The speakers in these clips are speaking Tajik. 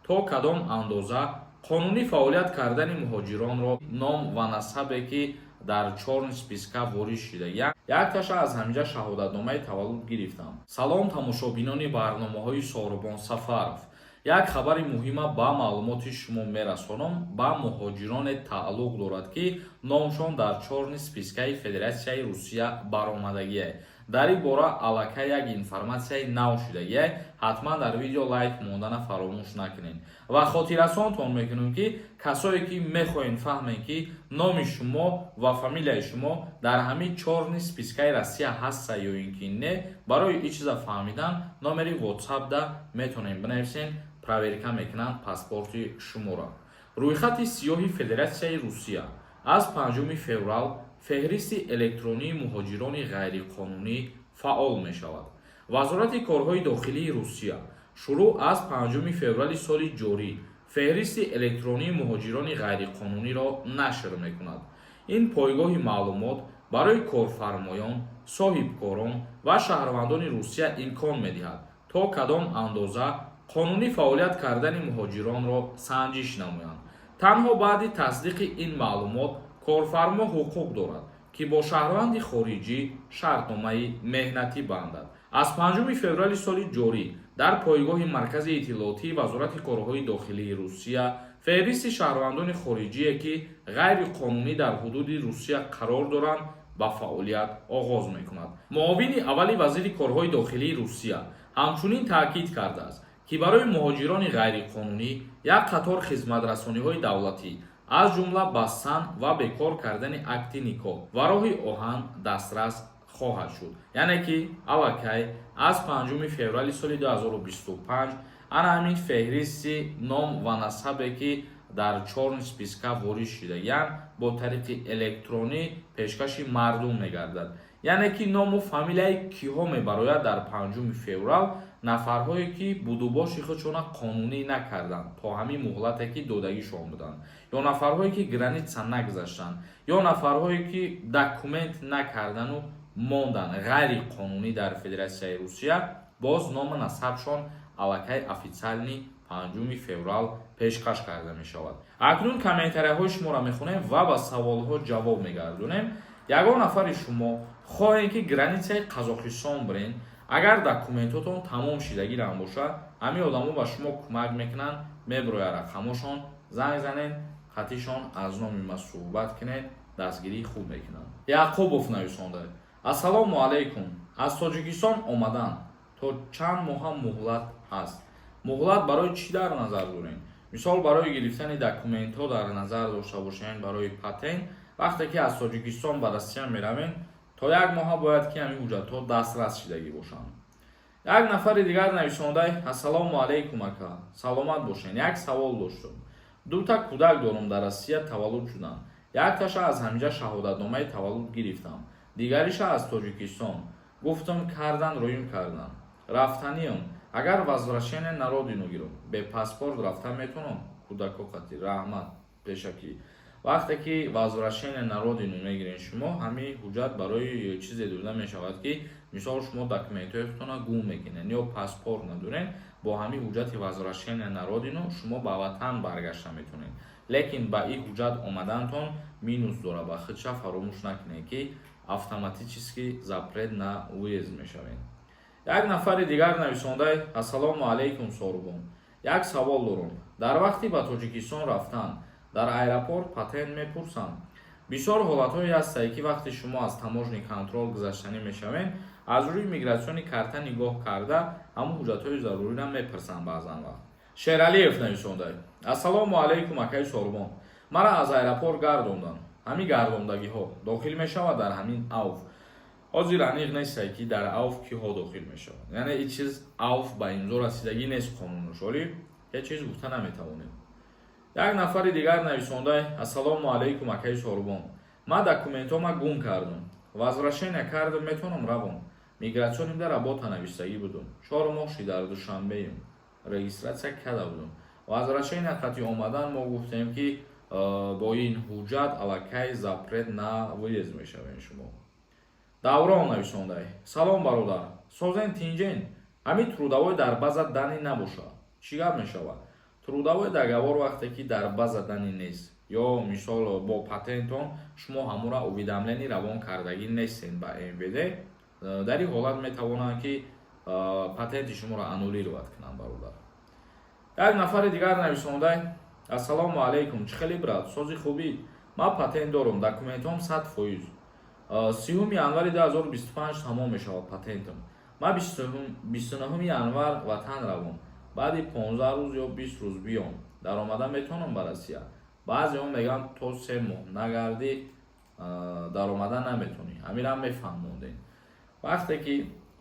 то кадом андоза қонунӣ фаъолият кардани муҳоҷиронро ном ва насабе ки дар чорни списка ворид шудагиянд якташа аз ҳамҷа шаҳодатномаи таваллуд гирифтам. Салом тамошобинони барномаҳои Сорубон Сафаров. як хабари муҳима ба маълумоти шумо мерасонам. Ба муҳоҷироне тааллуқ дорад ки номшон дар чорни спискаи Федератсияи Русия баромадагист. дар ин бора аллакай як информатсияи нав шудагист. ҳатман дар видео лайк мондана фаромӯш накунед ва хотиррасонтон мекунем ки касое ки мехоҳед фаҳмед ки номи шумо ва фамилияи шумо дар ҳамин чорни спискаи Россия ҳаста ё ин ки не, барои ин чиза фаҳмидан номери WhatsApp-да метонед бинависен, проверка мекунанд паспорти шуморо. рӯйхати сиёҳи Федератсияи Русия аз 5 феврал феҳристи электронии муҳоҷирони ғайриқонунӣ фаъол мешавад. вазорати корҳои дохилии Русия шурӯъ аз 5 феврали соли ҷорӣ феҳристи электронии муҳоҷирони ғайриқонуниро нашр мекунад. ин пойгоҳи маълумот барои корфармоён, соҳибкорон ва шаҳрвандони Русия имкон медиҳад то кадом андоза қонунӣ фаъолият кардани муҳоҷиронро санҷиш намоянд. танҳо баъди тасдиқи ин маълумот корфармо ҳуқуқ дорад ки бо шаҳрванди хориҷӣ шартномаи меҳнатӣ бандад. аз 5 феврали соли ҷорӣ дар пойгоҳи маркази иттилоотии вазорати корҳои дохилии Русия феҳристи шаҳрвандони хориҷие ки ғайриқонунӣ дар ҳудуди Русия қарор доранд ба фаъолият оғоз мекунад. муовини аввали вазири корҳои дохилии Русия ҳамчунин таъкид кардааст ки барои муҳоҷирони ғайриқонунӣ як қатор хизматрасониҳои давлатӣ аз ҷумла бастан ва бекор кардани акти никоҳ ва роҳи оҳан дастрас хоҳад шуд. яъне ки аллакай аз 5 феврали соли 2025 ана ҳамин феҳристи ном ва насабе ки дар чорни списка ворид шудагиянд бо тариқи электронӣ пешкаши мардум мегардад. яъне ки ному фамилияи киҳо мебарояд дар 5 феврал нафарҳое ки будубоши худшона қонунӣ накарданд то ҳамин муҳлате ки додагишон буданд, ё нафарҳое ки граница нагзаштанд, ё нафарҳое ки документ накардану монданд ғайриқонунӣ дар Федератсияи Русия, боз ному насабшон аллакай официални 5 феврал пешкаш карда мешавад. акнун комментарияҳои шуморо мехонем ва ба саволҳо ҷавоб мегардонем. ягон нафари шумо хоҳед ки границаи Қазоқистон бирен, агар документотон тамом шидагирам бошад, ҳамин одамо ба шумо кӯмак мекунанд, мебирояд рақамошон занг занед, хатишон аз номи ма суҳбат кунед, дастгирии хуб мекунанд. яъқубов нависонда: ассалому алайкум, аз Тоҷикистон омадан, то чанд моҳа муҳлат ҳаст. муҳлат барои чӣ дар назар дорем? мисол барои гирифтани документҳо дар назар дошта бошем, барои патент. вақте ки аз Тоҷикистон ба Россия меравем, то як моҳа бояд ки ҳамин ҳуҷҷатҳо дастрас шидагӣ бошанд. як нафари дигар нависондай: ассалому алайкум ака, саломат бошед. як савол доштам. дута кӯдак дорам, дар Россия таваллуд шуданд. якташа аз ҳамҷа шаҳодатномаи таваллуд гирифтам, дигариша аз Тоҷикистон. гуфтам кардан роим кардан. рафтаниам, агар возвращение на родину гирам, бе паспорт рафта метавонам? кӯдако қатир раҳмат пешакӣ. вақте ки возвращение на родину мегиред шумо, ҳамин ҳуҷҷат барои чизе дода мешавад ки мисол шумо документҳоятона гум мекунед ё паспорт надоред, бо ҳамин ҳуҷҷати возвращение на родину шумо ба ватан баргашта метавонед. лекин ба ин ҳуҷҷат омадантон минус дора. ба худша фаромӯш накунед ки автоматически запрет на уезд мешавед. як нафари дигар нависондай: ассалому алайкум Сорубон, як савол дорам. дар вақти ба Тоҷикистон рафтан дар аэропорт патент мепурсанд. бисёр ҳолатҳое ҳастанд ки вақти шумо аз таможни контрол гузаштанӣ мешавед, аз рӯи мигратсиони карта нигоҳ карда ҳамон ҳуҷҷатҳои заруриро мепурсанд. баъзан вақт Шералиев нависондай: ассалому алайкум акаи Сорубон, мара аз аэропорт гардонданд. ҳамин гардондагиҳо дохил мешавад дар ҳамин авф? ҳозир аниқ нест ки дар авф киҳо дохил мешавад. яъне ин чиз авф ба имзо расидагӣ нест қонунаш, олӣ ҳеҷ чиз гуфта наметавонем. як нафари дигар нависондай: ассалому алайкум акаи Сорубон, ман документома гум кардам, возвращение кардам, метавонам равам? мигратсионимда работа навистагӣ будам, 4 моҳши дар душанбеям, регистратсия карда будам. возвращение хати омадан мо гуфтем ки бо ин ҳуҷҷат аллакай запрет на выезд мешавем шумо. даврон нависондай: салом бародар, созен тинҷен, ҳамин трудовой дар база дани набошад, чӣ гап мешавад? то трудовой договор вақте ки дар ба задани нест ё мисол бо патентон шумо ҳамура уведомлени равон кардагӣ нестен ба МВД, дар ин ҳолат метавонанд ки патенти шуморо аннулировать кунанд. бародар, як нафари дигар нависонда: ассалому алайкум, чӣ хеле брат, сози хубӣ, ман патент дорам, документам 100%. 30 январи 2025 тамом мешавад патентам. ман 29 январ ватан равам, баъди 15 рӯз ё 20 рӯз биём, даромада метавонам ба Россия. баъзеҳо мегӯянд то 3 моҳ нагардӣ даромада наметавонӣ. ҳамира мефаҳмондем. вақте ки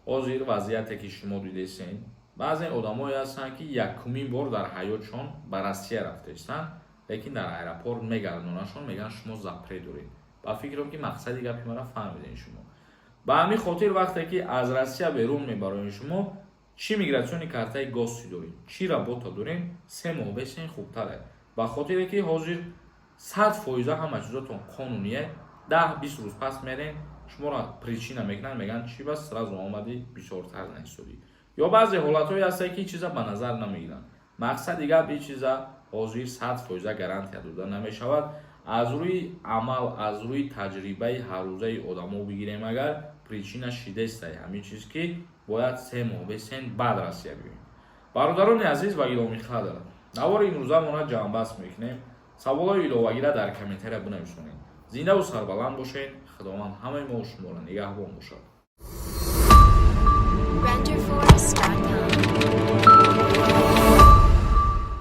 ҳозир вазъияте ки шумо дидесен, баъзе одамое ҳастанд ки якумин бор дар ҳаётшон ба Россия рафтаистанд, лекин дар аэропорт мегардонашон, мегӯянд шумо запрет доред. ба фикрам ки мақсади гапи мара фаҳмидем шумо. ба ҳамин хотир вақте ки аз Россия берун мебароем шумо, чӣ мигратсиони картаи госӣ дорем, чӣ работа дорем, 3 моҳ бесен хубтаре. ба хотире ки ҳозир 100% ҳама чизотон қонуние, 10-20 рӯз пас мерем, шуморо причина мекунанд, мегӯянд чӣ бас сразу омадӣ бисёртар наистодӣ. ё баъзе ҳолатҳое ҳастанд ки чиза ба назар намегиранд. мақсади гап ин чиза ҳозир 100% гарантия дода намешавад. аз рӯи амал, аз рӯи таҷрибаи ҳаррӯзаи одамо бигирем, агар причина шидестаи ҳамин чиз ки бояд 3 моҳ бесен баъд Россия биёем. бародарони азиз ва иломи қадр, навори имрӯзамона ҷамъбаст мекунем. саволҳои иловагира дар комментария бинависонед. зиндаву сарбаланд бошед. худованд ҳамаи мо шуморо нигаҳбон бошад.